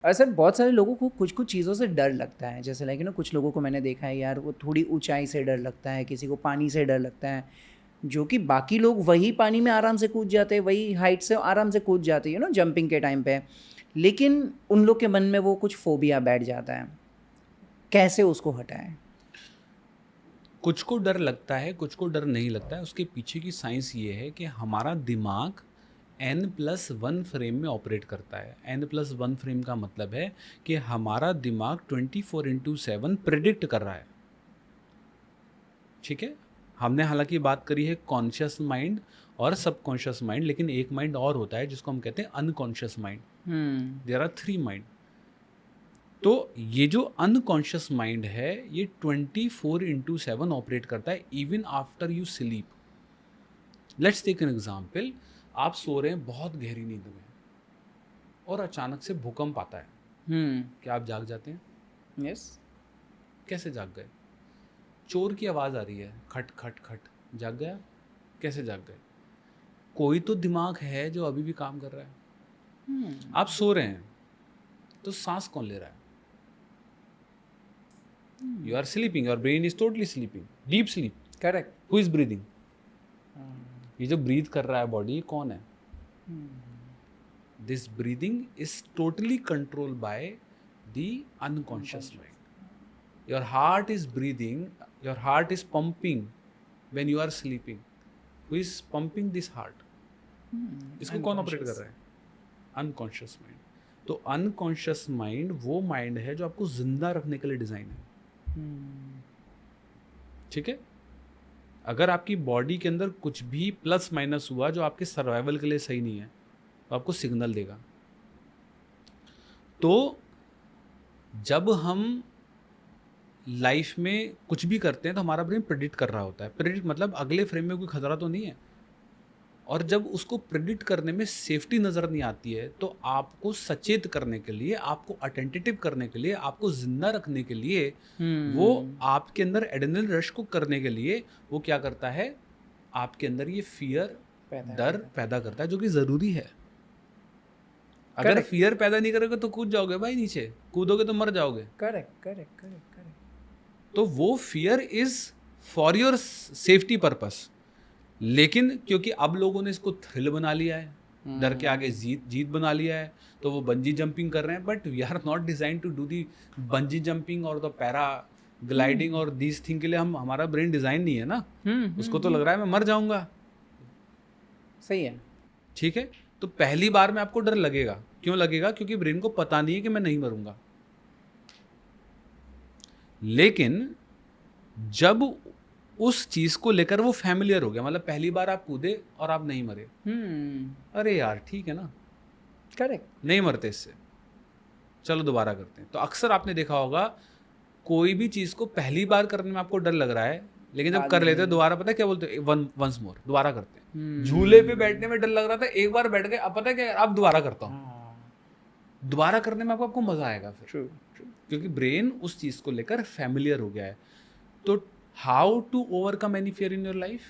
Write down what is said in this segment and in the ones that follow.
और सर बहुत सारे लोगों को कुछ कुछ चीज़ों से डर लगता है, जैसे लाइक ना कुछ लोगों को मैंने देखा है यार, वो थोड़ी ऊंचाई से डर लगता है, किसी को पानी से डर लगता है, जो कि बाकी लोग वही पानी में आराम से कूद जाते हैं, वही हाइट से आराम से कूद जाते हैं जंपिंग के टाइम पे, लेकिन उन लोग के मन में वो कुछ फोबिया बैठ जाता है। कैसे उसको हटाएं? कुछ को डर लगता है, कुछ को डर नहीं लगता है। उसके पीछे की साइंस ये है कि हमारा दिमाग n+1 फ्रेम में ऑपरेट करता है। n+1 फ्रेम का मतलब है कि हमारा दिमाग 24/7 प्रिडिक्ट कर रहा है। ठीक है, हमने हालांकि बात करी है कॉन्शियस माइंड और सबकॉन्शियस माइंड, लेकिन एक माइंड और होता है जिसको हम कहते हैं unconscious mind. There are 3 mind. तो ये जो अनकॉन्शियस माइंड है ये 24/7 ऑपरेट करता है even after you sleep. Let's take an example. आप सो रहे हैं बहुत गहरी नींद में और अचानक से भूकंप आता है, क्या आप जाग जाते हैं? यस। कैसे जाग गए? चोर की आवाज़ आ रही है, खट खट खट, जाग गया? कैसे जाग गए? कोई तो दिमाग है जो अभी भी काम कर रहा है। आप सो रहे हैं तो सांस कौन ले रहा है? You are sleeping, your brain is totally sleeping, deep sleep. Correct. Who is breathing? ये जो ब्रीथ कर रहा है बॉडी, ये कौन है? This breathing is totally controlled by the unconscious mind. Your heart is breathing, your heart is pumping when you are sleeping. Who is pumping this heart? इसको कौन ऑपरेट कर रहा है? Unconscious mind. तो अनकॉन्शियस माइंड वो mind है जो आपको जिंदा रखने के लिए डिजाइन है। ठीक है, अगर आपकी बॉडी के अंदर कुछ भी प्लस माइनस हुआ जो आपके सर्वाइवल के लिए सही नहीं है तो आपको सिग्नल देगा। तो जब हम लाइफ में कुछ भी करते हैं तो हमारा ब्रेन प्रेडिक्ट कर रहा होता है। प्रेडिक्ट मतलब अगले फ्रेम में कोई खतरा तो नहीं है, और जब उसको प्रेडिक्ट करने में सेफ्टी नज़र नहीं आती है तो आपको सचेत करने के लिए, आपको अटेंटिव करने के लिए, आपको जिंदा रखने के लिए, वो आपके अंदर एड्रेनलिन रश को करने के लिए वो क्या करता है? आपके अंदर ये फियर, डर पैदा करता है, जो कि ज़रूरी है। अगर फियर पैदा नहीं करोगे तो कूद जाओगे भाई, नीचे कूदोगे तो मर जाओगे। Correct correct correct correct. तो वो fear is for your safety purpose, लेकिन क्योंकि अब लोगों ने इसको थ्रिल बना लिया है, डर के आगे जीत बना लिया है, तो वो बंजी जंपिंग कर रहे हैं। But we are not design to do the bungee jumping और द पैरा ग्लाइडिंग और दीज थिंग के लिए हमारा ब्रेन डिजाइन नहीं है ना। उसको तो लग रहा है मैं मर जाऊंगा। सही है। ठीक है, तो पहली बार में आपको डर लगेगा। क्यों लगेगा? क्योंकि ब्रेन को पता नहीं है कि मैं नहीं मरूंगा। लेकिन जब उस चीज को लेकर वो फैमिलियर हो गया, मतलब पहली बार आप कूदे और आप नहीं मरे, अरे यार ठीक है ना, करेक्ट, नहीं मरते इससे, चलो दोबारा करते हैं। तो अक्सर आपने देखा होगा कोई भी चीज को पहली बार करने में आपको डर लग रहा है, लेकिन जब कर लेते हैं दोबारा, पता है क्या बोलते हैं? वंस मोर, दोबारा करते हैं। झूले पे बैठने में डर लग रहा था, एक बार बैठ गए, अब पता है क्या, अब दोबारा करता हूँ। दोबारा करने में आपको मजा आएगा फिर, क्योंकि ब्रेन उस चीज को लेकर फैमिलियर हो गया है। तो how to overcome any fear in your life?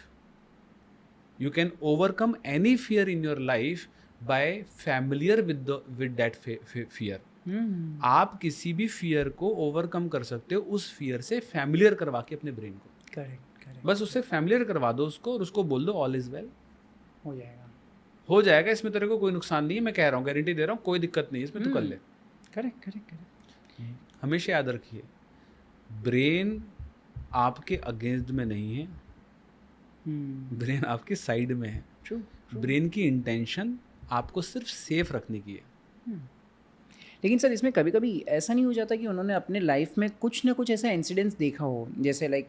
You can overcome any fear in your life by familiar with that fear. आप किसी भी फियर को ओवरकम कर सकते हो उस फियर से फैमिलियर करवा के अपने ब्रेन को। Correct correct. बस उससे फैमिलियर करवा दो उसको, और उसको बोल दो ऑल इज वेल, हो जाएगा, हो जाएगा, इसमें तेरे को कोई नुकसान नहीं है, मैं कह रहा हूँ, गारंटी दे रहा हूँ, कोई दिक्कत नहीं है इसमें, तू कर ले। Correct correct correct. हमेशा याद रखिए, ब्रेन आपके अगेंस्ट में नहीं है, ब्रेन आपके साइड में है। ब्रेन की इंटेंशन आपको सिर्फ सेफ रखने की है। लेकिन सर इसमें कभी कभी ऐसा नहीं हो जाता कि उन्होंने अपने लाइफ में कुछ ना कुछ ऐसा इंसिडेंट्स देखा हो, जैसे लाइक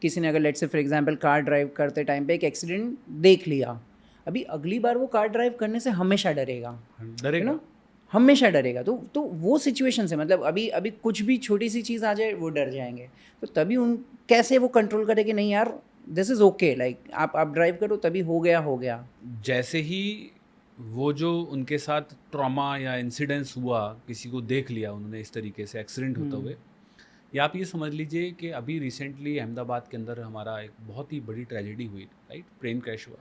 किसी ने अगर let's say for example car drive करते टाइम पे एक एक्सीडेंट देख लिया, अभी अगली बार वो कार ड्राइव करने से हमेशा डरेगा, डरेगा, हमेशा डरेगा। तो वो सिचुएशन से, मतलब अभी कुछ भी छोटी सी चीज़ आ जाए वो डर जाएंगे, तो तभी उन कैसे वो कंट्रोल करे कि नहीं यार दिस इज़ ओके, लाइक आप ड्राइव करो, तभी हो गया। जैसे ही वो जो उनके साथ ट्रॉमा या इंसिडेंस हुआ, किसी को देख लिया उन्होंने इस तरीके से एक्सीडेंट होता हुए, या आप ये समझ लीजिए कि अभी रिसेंटली अहमदाबाद के अंदर हमारा एक बहुत ही बड़ी ट्रेजेडी हुई, राइट, प्लेन क्रैश हुआ।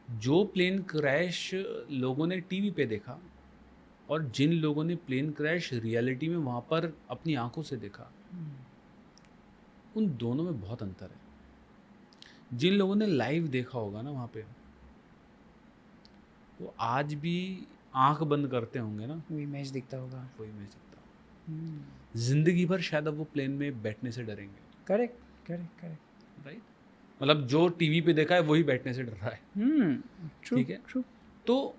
जो प्लेन क्रैश लोगों ने टीवी पे देखा और जिन लोगों ने प्लेन क्रैश रियलिटी में वहाँ पर अपनी आंखों से देखा, उन दोनों में बहुत अंतर है। जिन लोगों ने लाइव देखा होगा ना वहाँ पे, वो आज भी आंख बंद करते होंगे ना, वो इमेज दिखता होगा। वो इमेज दिखता, जिंदगी भर शायद अब वो प्लेन में बैठने से डरेंगे। Correct correct correct. राइट, मतलब जो टीवी पे देखा है वही बैठने से डर रहा है। ठीक है, ट्रू। तो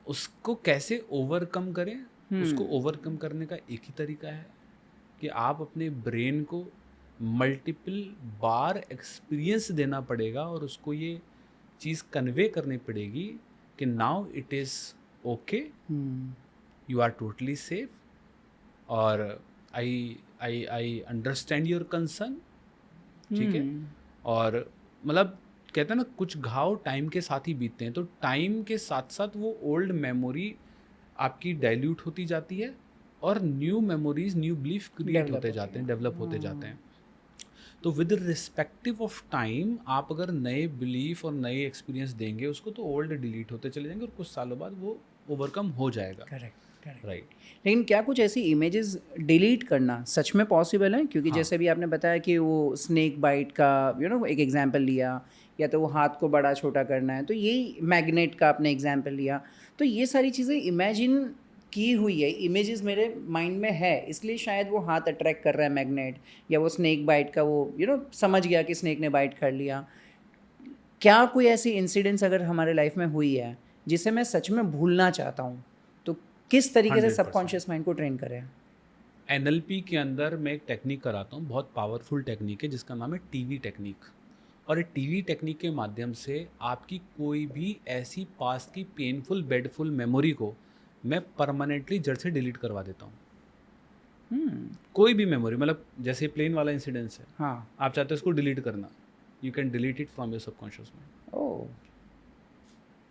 उसको कैसे ओवरकम करें? उसको ओवरकम करने का एक ही तरीका है कि आप अपने ब्रेन को मल्टीपल बार एक्सपीरियंस देना पड़ेगा और उसको ये चीज़ कन्वे करनी पड़ेगी कि now it is okay, you are totally safe, और आई अंडरस्टैंड योर कंसर्न। ठीक है, और मतलब कहते हैं ना, कुछ घाव टाइम के साथ ही बीतते हैं, तो टाइम के साथ साथ वो ओल्ड मेमोरी आपकी डाइल्यूट होती जाती है और new memories, new belief create होते जाते हैं, डेवलप होते जाते हैं। तो विद रिस्पेक्टिव ऑफ टाइम आप अगर नए बिलीफ और नए एक्सपीरियंस देंगे उसको, तो ओल्ड डिलीट होते चले जाएंगे और कुछ सालों बाद वो ओवरकम हो जाएगा। Correct correct. राइट, लेकिन क्या कुछ ऐसी इमेजेस डिलीट करना सच में पॉसिबल है? क्योंकि जैसे भी आपने बताया कि वो स्नेक बाइट का एक एग्जांपल लिया, या तो वो हाथ को बड़ा छोटा करना है, तो यही मैग्नेट का आपने एग्जांपल लिया, तो ये सारी चीज़ें इमेजिन की हुई है, इमेजेस मेरे माइंड में है, इसलिए शायद वो हाथ अट्रैक्ट कर रहा है मैग्नेट, या वो स्नेक बाइट का वो समझ गया कि स्नेक ने बाइट कर लिया। क्या कोई ऐसी इंसिडेंट्स अगर हमारे लाइफ में हुई है जिसे मैं सच में भूलना चाहता हूँ, तो किस तरीके से 100%। सबकॉन्शियस माइंड को ट्रेन करें? NLP के अंदर मैं एक टेक्निक कराता हूँ, बहुत पावरफुल टेक्निक है, जिसका नाम है टीवी टेक्निक। और ये टीवी टेक्निक के माध्यम से आपकी कोई भी ऐसी पास्ट की पेनफुल बेडफुल मेमोरी को मैं परमानेंटली जड़ से डिलीट करवा देता हूँ। कोई भी मेमोरी, मतलब जैसे प्लेन वाला इंसिडेंस है, हाँ, आप चाहते हो उसको डिलीट करना, you can delete it from your subconscious mind. Oh,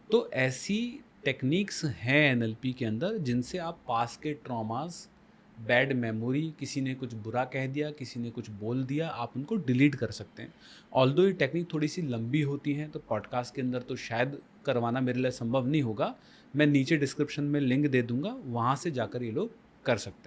तो ऐसी टेक्निक्स हैं NLP के अंदर जिनसे आप पास्ट के ट्रॉमास, बैड मेमोरी, किसी ने कुछ बुरा कह दिया, किसी ने कुछ बोल दिया, आप उनको डिलीट कर सकते हैं। ऑल्दो ये टेक्निक थोड़ी सी लंबी होती है, तो पॉडकास्ट के अंदर तो शायद करवाना मेरे लिए संभव नहीं होगा। मैं नीचे डिस्क्रिप्शन में लिंक दे दूंगा, वहाँ से जाकर ये लोग कर सकते हैं।